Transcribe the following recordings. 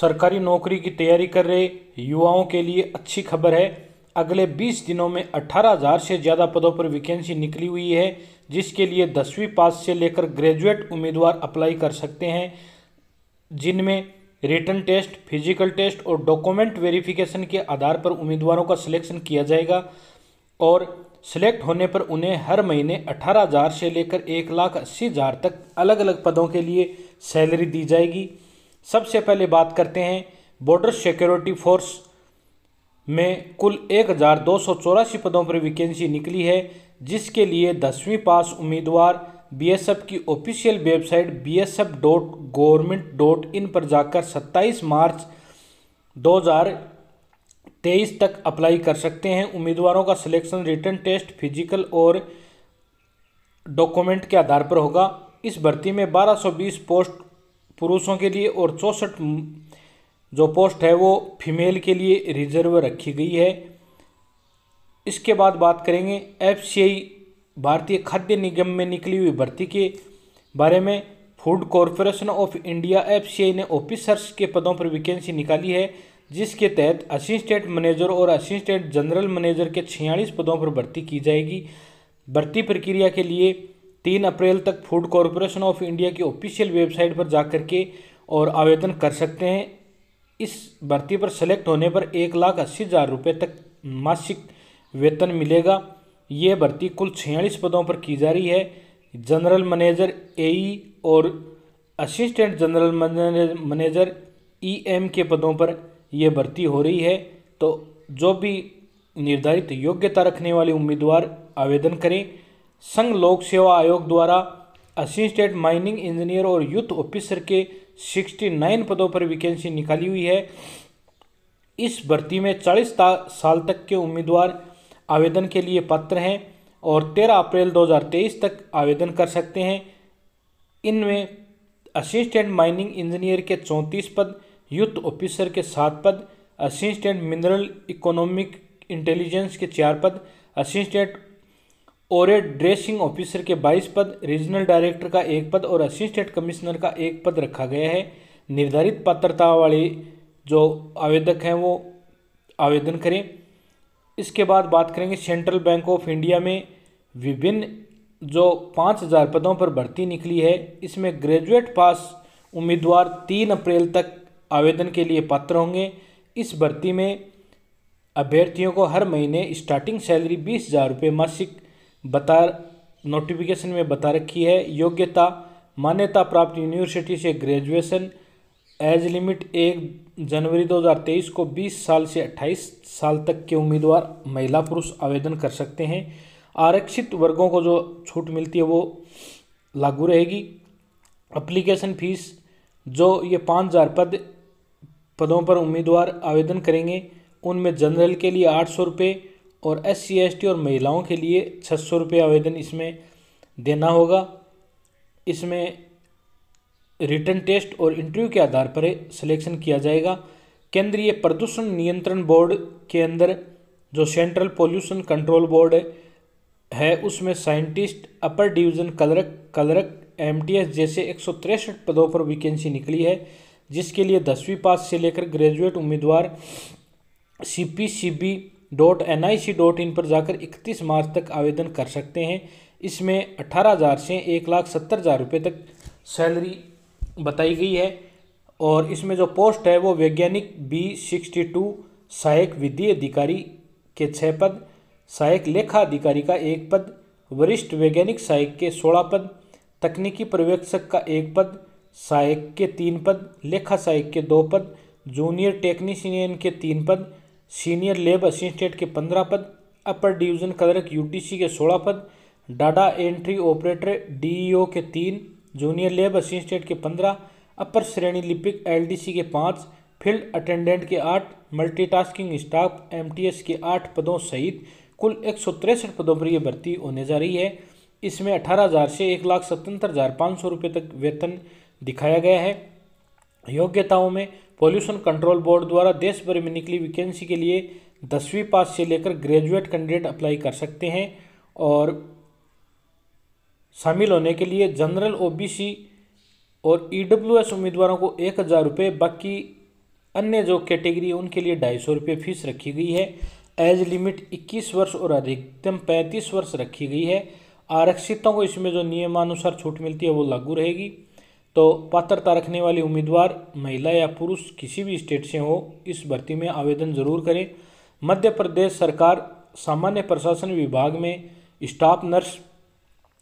सरकारी नौकरी की तैयारी कर रहे युवाओं के लिए अच्छी खबर है। अगले 20 दिनों में 18,000 से ज़्यादा पदों पर वैकेंसी निकली हुई है, जिसके लिए 10वीं पास से लेकर ग्रेजुएट उम्मीदवार अप्लाई कर सकते हैं, जिनमें रिटन टेस्ट, फिजिकल टेस्ट और डॉक्यूमेंट वेरिफिकेशन के आधार पर उम्मीदवारों का सिलेक्शन किया जाएगा और सिलेक्ट होने पर उन्हें हर महीने 18,000 से लेकर 1,80,000 तक अलग अलग पदों के लिए सैलरी दी जाएगी। सबसे पहले बात करते हैं बॉर्डर सिक्योरिटी फोर्स में कुल 1,284 पदों पर वैकेंसी निकली है, जिसके लिए 10वीं पास उम्मीदवार बीएसएफ की ऑफिशियल वेबसाइट bsf.government.in पर जाकर 27 मार्च 2023 तक अप्लाई कर सकते हैं। उम्मीदवारों का सिलेक्शन रिटन टेस्ट, फिजिकल और डॉक्यूमेंट के आधार पर होगा। इस भर्ती में 1220 पोस्ट पुरुषों के लिए और 64 जो पोस्ट है वो फीमेल के लिए रिजर्व रखी गई है। इसके बाद बात करेंगे एफसीआई भारतीय खाद्य निगम में निकली हुई भर्ती के बारे में। Food corporation of India FCI ने ऑफिसर्स के पदों पर वैकेंसी निकाली है, जिसके तहत असिस्टेंट मैनेजर और असिस्टेंट जनरल मैनेजर के 46 पदों पर भर्ती की जाएगी। भर्ती प्रक्रिया के लिए 3 अप्रैल तक फूड कॉरपोरेशन ऑफ इंडिया की ऑफिशियल वेबसाइट पर जाकर के और आवेदन कर सकते हैं। इस भर्ती पर सेलेक्ट होने पर 1,80,000 रुपये तक मासिक वेतन मिलेगा। ये भर्ती कुल 46 पदों पर की जा रही है। जनरल मैनेजर एई और असिस्टेंट जनरल मैनेजर ईएम के पदों पर यह भर्ती हो रही है। तो जो भी निर्धारित योग्यता रखने वाले उम्मीदवार आवेदन करें। संघ लोक सेवा आयोग द्वारा असिस्टेंट माइनिंग इंजीनियर और यूथ ऑफिसर के 69 पदों पर वैकेंसी निकाली हुई है। इस भर्ती में 40 साल तक के उम्मीदवार आवेदन के लिए पात्र हैं और 13 अप्रैल 2023 तक आवेदन कर सकते हैं। इनमें असिस्टेंट माइनिंग इंजीनियर के 34 पद, यूथ ऑफिसर के 7 पद, असिस्टेंट मिनरल इकोनॉमिक इंटेलिजेंस के 4 पद, असिस्टेंट ओरेट ड्रेसिंग ऑफिसर के 22 पद, रीजनल डायरेक्टर का 1 पद और असिस्टेंट कमिश्नर का 1 पद रखा गया है। निर्धारित पात्रता वाले जो आवेदक हैं वो आवेदन करें। इसके बाद बात करेंगे सेंट्रल बैंक ऑफ इंडिया में विभिन्न जो 5,000 पदों पर भर्ती निकली है। इसमें ग्रेजुएट पास उम्मीदवार 3 अप्रैल तक आवेदन के लिए पात्र होंगे। इस भर्ती में अभ्यर्थियों को हर महीने स्टार्टिंग सैलरी 20,000 रुपये मासिक नोटिफिकेशन में बता रखी है। योग्यता मान्यता प्राप्त यूनिवर्सिटी से ग्रेजुएशन। एज लिमिट 1 जनवरी 2023 को 20 साल से 28 साल तक के उम्मीदवार महिला पुरुष आवेदन कर सकते हैं। आरक्षित वर्गों को जो छूट मिलती है वो लागू रहेगी। एप्लीकेशन फीस जो ये 5,000 पदों पर उम्मीदवार आवेदन करेंगे उनमें जनरल के लिए 800 रुपये और SC ST और महिलाओं के लिए 600 रुपये आवेदन इसमें देना होगा। इसमें रिटन टेस्ट और इंटरव्यू के आधार पर सिलेक्शन किया जाएगा। केंद्रीय प्रदूषण नियंत्रण बोर्ड के अंदर जो सेंट्रल पोल्यूशन कंट्रोल बोर्ड है उसमें साइंटिस्ट, अपर डिवीज़न क्लर्क MTS जैसे 163 पदों पर वैकेंसी निकली है, जिसके लिए 10वीं पास से लेकर ग्रेजुएट उम्मीदवार cpcb.nic.in पर जाकर 31 मार्च तक आवेदन कर सकते हैं। इसमें 18,000 से 1,70,000 रुपये तक सैलरी बताई गई है और इसमें जो पोस्ट है वो वैज्ञानिक B62, सहायक विधि अधिकारी के 6 पद, सहायक लेखा अधिकारी का 1 पद, वरिष्ठ वैज्ञानिक सहायक के 16 पद, तकनीकी पर्यवेक्षक का 1 पद, सहायक के 3 पद, लेखा सहायक के 2 पद, जूनियर टेक्नीशियन के 3 पद, सीनियर लैब असिस्टेंट के 15 पद, अपर डिवीज़न क्लर्क UTC के 16 पद, डाटा एंट्री ऑपरेटर DEO के 3, जूनियर लैब असिस्टेंट के 15, अपर श्रेणी लिपिक LDC के 5, फील्ड अटेंडेंट के 8, मल्टीटास्किंग स्टाफ MTS के 8 पदों सहित कुल 163 पदों पर यह भर्ती होने जा रही है। इसमें 18,000 से 1,77,500 रुपये तक वेतन दिखाया गया है। योग्यताओं में पोल्यूशन कंट्रोल बोर्ड द्वारा देश भर में निकली वैकेंसी के लिए 10वीं पास से लेकर ग्रेजुएट कैंडिडेट अप्लाई कर सकते हैं और शामिल होने के लिए जनरल OBC और EWS उम्मीदवारों को 1,000 रुपये, बाकी अन्य जो कैटेगरी है उनके लिए 250 रुपये फीस रखी गई है। एज लिमिट 21 वर्ष और अधिकतम 35 वर्ष रखी गई है। आरक्षितों को इसमें जो नियमानुसार छूट मिलती है वो लागू रहेगी। तो पात्रता रखने वाले उम्मीदवार महिला या पुरुष किसी भी स्टेट से हो इस भर्ती में आवेदन जरूर करें। मध्य प्रदेश सरकार सामान्य प्रशासन विभाग में स्टाफ नर्स,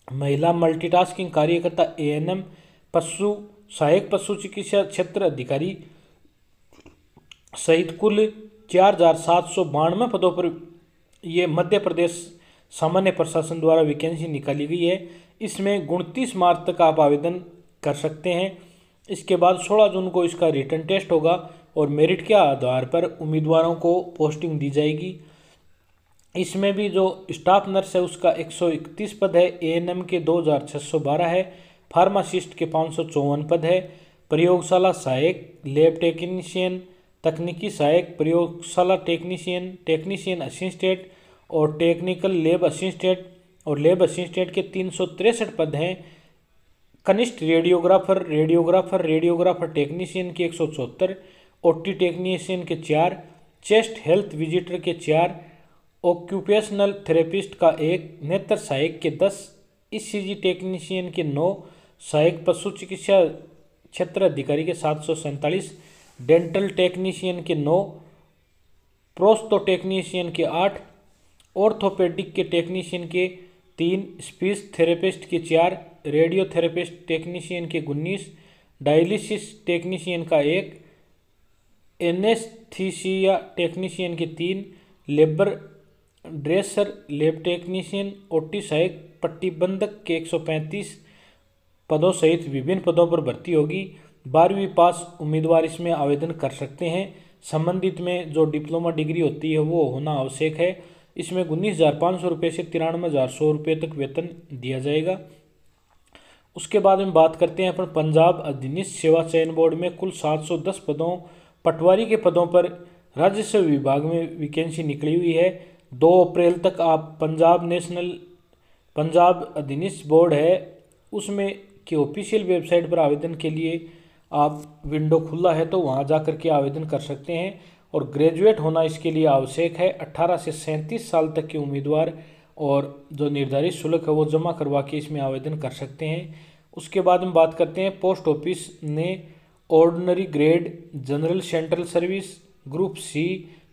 महिला मल्टीटास्किंग कार्यकर्ता, एएनएम, पशु सहायक पशु चिकित्सा क्षेत्र अधिकारी सहित कुल 4792 पदों पर ये मध्य प्रदेश सामान्य प्रशासन द्वारा वैकेंसी निकाली गई है। इसमें 29 मार्च तक आप आवेदन कर सकते हैं। इसके बाद 16 जून को इसका रिटन टेस्ट होगा और मेरिट के आधार पर उम्मीदवारों को पोस्टिंग दी जाएगी। इसमें भी जो स्टाफ नर्स है उसका 131 पद है, एएनएम के 2612 है, फार्मासिस्ट के 554 पद है, प्रयोगशाला सहायक, लैब टेक्नीशियन, तकनीकी सहायक, प्रयोगशाला टेक्नीशियन, टेक्नीशियन असिस्टेंट और टेक्निकल लैब असिस्टेंट और लैब असिस्टेंट के 363 पद हैं। कनिष्ठ रेडियोग्राफर, रेडियोग्राफर टेक्नीशियन के 174, ओटी टेक्नीशियन के 4, चेस्ट हेल्थ विजिटर के 4, ऑक्यूपेशनल थेरेपिस्ट का 1, नेत्र सहायक के 10, ईसीजी टेक्नीशियन के 9, सहायक पशु चिकित्सा क्षेत्र अधिकारी के 747, डेंटल टेक्नीशियन के 9, प्रोस्तो टेक्नीशियन के 8, ऑर्थोपेडिक के टेक्नीशियन के 3, स्पीच थेरेपिस्ट के 4, रेडियोथेरेपिस्ट टेक्नीशियन के 19, डायलिसिस टेक्नीशियन का 1, एनेस्थीसिया टेक्नीशियन के 3, labour dresser lab technician, OT सहायक प्रतिबंधक के 135 पदों सहित विभिन्न पदों पर भर्ती होगी। 12वीं पास उम्मीदवार इसमें आवेदन कर सकते हैं। संबंधित में जो डिप्लोमा डिग्री होती है वो होना आवश्यक है। इसमें 19,500 रुपये से 93,100 रुपये तक वेतन दिया जाएगा। उसके बाद में बात करते हैं अपन पंजाब अधीनस्थ सेवा चयन बोर्ड में कुल 710 पदों, पटवारी के पदों पर राजस्व विभाग में वैकेंसी निकली हुई है। 2 अप्रैल तक आप पंजाब अधीनस्थ बोर्ड है उसमें की ऑफिशियल वेबसाइट पर आवेदन के लिए आप विंडो खुला है तो वहां जाकर के आवेदन कर सकते हैं। और ग्रेजुएट होना इसके लिए आवश्यक है। 18 से 37 साल तक के उम्मीदवार और जो निर्धारित शुल्क है वो जमा करवा के इसमें आवेदन कर सकते हैं। उसके बाद हम बात करते हैं पोस्ट ऑफिस ने ordinary grade general central service group C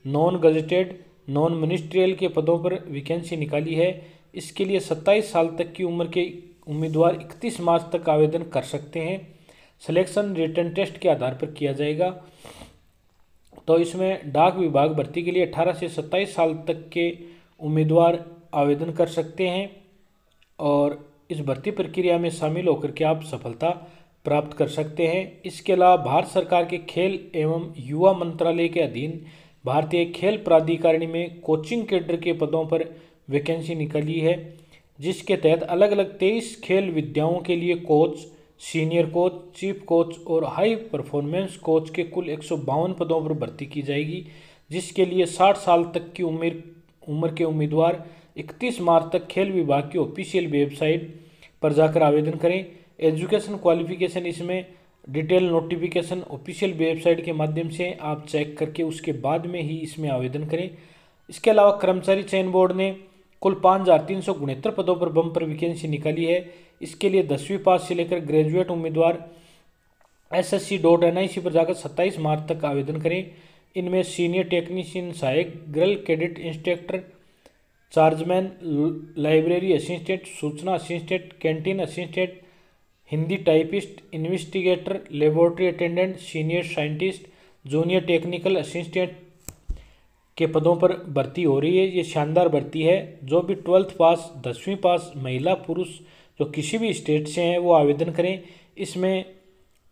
non gazetted non ministerial के पदों पर वैकेंसी निकाली है। इसके लिए 27 साल तक की उम्र के उम्मीदवार 31 मार्च तक आवेदन कर सकते हैं। सिलेक्शन रिटन टेस्ट के आधार पर किया जाएगा। तो इसमें डाक विभाग भर्ती के लिए 18 से 27 साल तक के उम्मीदवार आवेदन कर सकते हैं और इस भर्ती प्रक्रिया में शामिल होकर के आप सफलता प्राप्त कर सकते हैं। इसके अलावा भारत सरकार के खेल एवं युवा मंत्रालय के अधीन भारतीय खेल प्राधिकरण में कोचिंग कैडर के पदों पर वैकेंसी निकली है, जिसके तहत अलग अलग 23 खेल विद्याओं के लिए coach, senior coach, chief coach और हाई परफॉर्मेंस कोच के कुल 152 पदों पर भर्ती की जाएगी, जिसके लिए 60 साल तक की उम्र के उम्मीदवार 31 मार्च तक खेल विभाग की ऑफिशियल वेबसाइट पर जाकर आवेदन करें। एजुकेशन क्वालिफिकेशन इसमें डिटेल नोटिफिकेशन ऑफिशियल वेबसाइट के माध्यम से आप चेक करके उसके बाद में ही इसमें आवेदन करें। इसके अलावा कर्मचारी चयन बोर्ड ने कुल 5,369 पदों पर बम्पर वैकेंसी निकाली है। इसके लिए 10वीं पास से लेकर ग्रेजुएट उम्मीदवार ssc.nic पर जाकर 27 मार्च तक आवेदन करें। इनमें सीनियर टेक्नीशियन सहायक, girl cadet instructor, chargeman, library assistant, सूचना assistant, canteen assistant, Hindi typist, investigator, laboratory attendant, senior scientist, junior technical assistant के पदों पर भर्ती हो रही है। ये शानदार भर्ती है। जो भी 12th पास, 10वीं पास, महिला पुरुष जो किसी भी स्टेट से हैं वो आवेदन करें। इसमें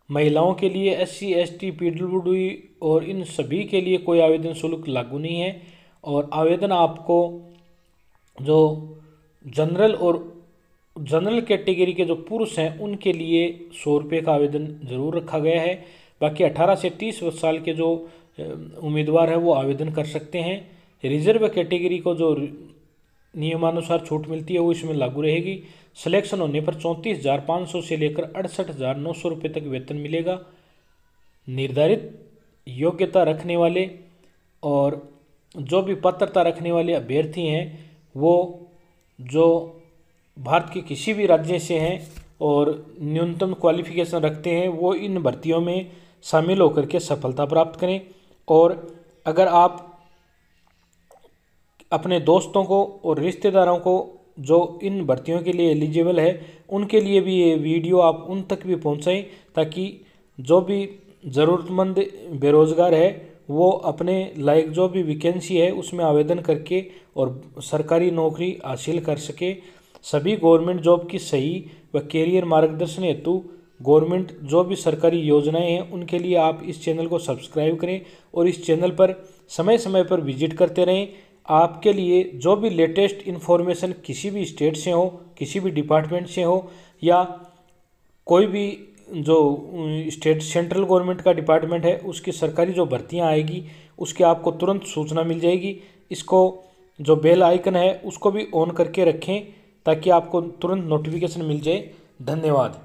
महिलाओं के लिए SC ST PWD और इन सभी के लिए कोई आवेदन शुल्क लागू नहीं है। और आवेदन आपको जो जनरल कैटेगरी के जो पुरुष हैं उनके लिए 100 रुपये का आवेदन जरूर रखा गया है। बाकी 18 से 30 साल के जो उम्मीदवार है वो आवेदन कर सकते हैं। रिजर्व कैटेगरी को जो नियमानुसार छूट मिलती है वो इसमें लागू रहेगी। सिलेक्शन होने पर 34,500 से लेकर 68,900 रुपये तक वेतन मिलेगा। निर्धारित योग्यता रखने वाले और जो भी पात्रता रखने वाले अभ्यर्थी हैं वो जो भारत के किसी भी राज्य से हैं और न्यूनतम क्वालिफिकेशन रखते हैं वो इन भर्तियों में शामिल होकर के सफलता प्राप्त करें। और अगर आप अपने दोस्तों को और रिश्तेदारों को जो इन भर्तियों के लिए एलिजिबल है उनके लिए भी ये वीडियो आप उन तक भी पहुंचाएं, ताकि जो भी ज़रूरतमंद बेरोज़गार है वो अपने लायक जो भी वैकेंसी है उसमें आवेदन करके और सरकारी नौकरी हासिल कर सके। सभी गवर्नमेंट जॉब की सही व कैरियर मार्गदर्शन हेतु गवर्नमेंट जो भी सरकारी योजनाएं हैं उनके लिए आप इस चैनल को सब्सक्राइब करें और इस चैनल पर समय समय पर विजिट करते रहें। आपके लिए जो भी लेटेस्ट इन्फॉर्मेशन किसी भी स्टेट से हो, किसी भी डिपार्टमेंट से हो या कोई भी जो स्टेट सेंट्रल गवर्नमेंट का डिपार्टमेंट है उसकी सरकारी जो भर्तियां आएगी उसकी आपको तुरंत सूचना मिल जाएगी। इसको जो बेल आइकन है उसको भी ऑन करके रखें ताकि आपको तुरंत नोटिफिकेशन मिल जाए। धन्यवाद।